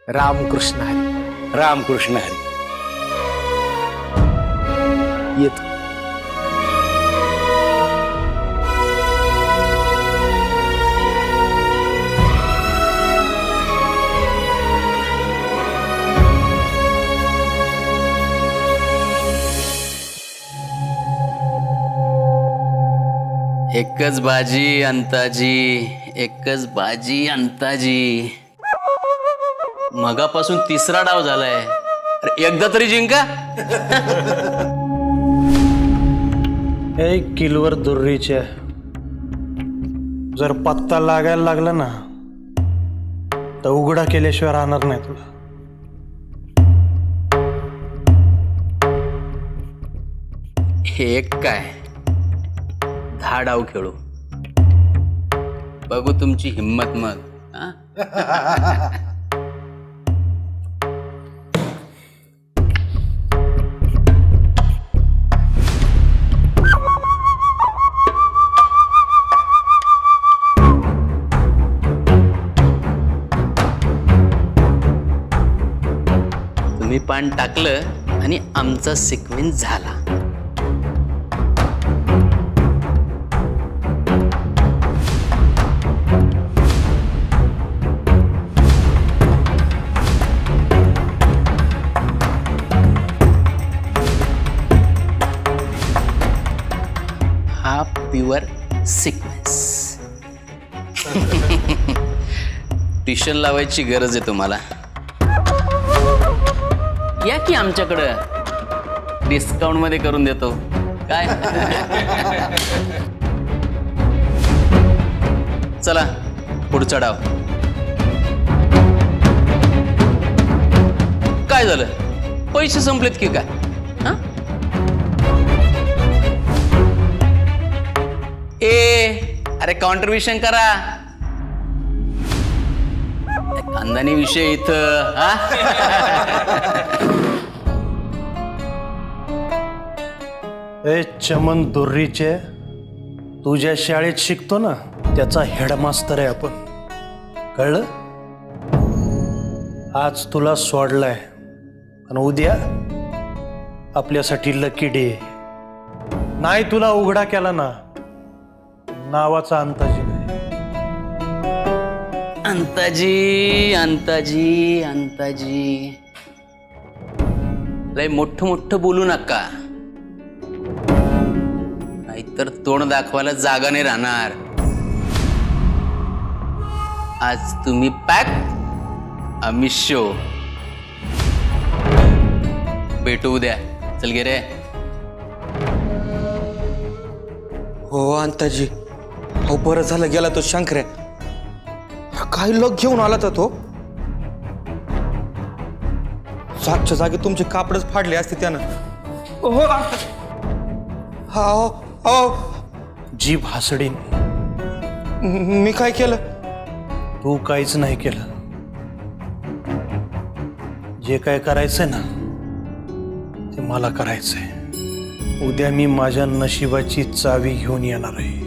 रामकृष्ण हरी. रामकृष्ण हरी. येतो. एकच बाजी अंताजी, एकच बाजी अंताजी. मगापासून तिसरा डाव झालाय. अरे एकदा तरी जिंका. 1 किलोवर दुर्रीच्या जर पत्ता लागायला लागला ना तर उघडा केल्याशिवाय राहणार नाही तुला. एक काय 10 डाव खेळू, बघू तुमची हिम्मत मग. हा? तुम्ही पान टाकलं आणि आमचा सिक्वेन्स झाला. हा प्युअर सिक्वेन्स. ट्युशन लावायची गरज आहे तुम्हाला. या की आमच्याकडं, डिस्काउंट मध्ये करून देतो. काय चला पुढचा डाव. काय झालं, पैसे संपलेत की काय? हा? अरे कॉन्ट्रीब्युशन करा. खानदानी विषय इथं. हा? ए चमन दुर्रीचे, तुझ्या शाळेत शिकतो ना त्याचा हेडमास्तर आहे आपण, कळलं? आज तुला सोडलाय आणि उद्या आपल्यासाठी लकी डे. नाही तुला उघडा केला ना नावाचा अंताजी नाही. अंताजी अंताजी अंताजी, लय मोठं मोठं बोलू नका, नाहीतर तोंड दाखवायला जागा नाही राहणार. आज तुम्ही पॅक, आम्ही शो. भेटू उद्या. चल गे रे. हो अंताजी, हो बरं झालं गेला तो शंकर्या. काय लग घेऊन आला तर तो. जागच्या जागी तुमचे कापडच फाडले असते त्यानं. हो हो हो. जीभ हसडीन. मी काय केलं? तू काहीच नाही केलं. जे काय करायचंय ना ते मला करायचंय. उद्या मी माझ्या नशिबाची चावी घेऊन येणार आहे.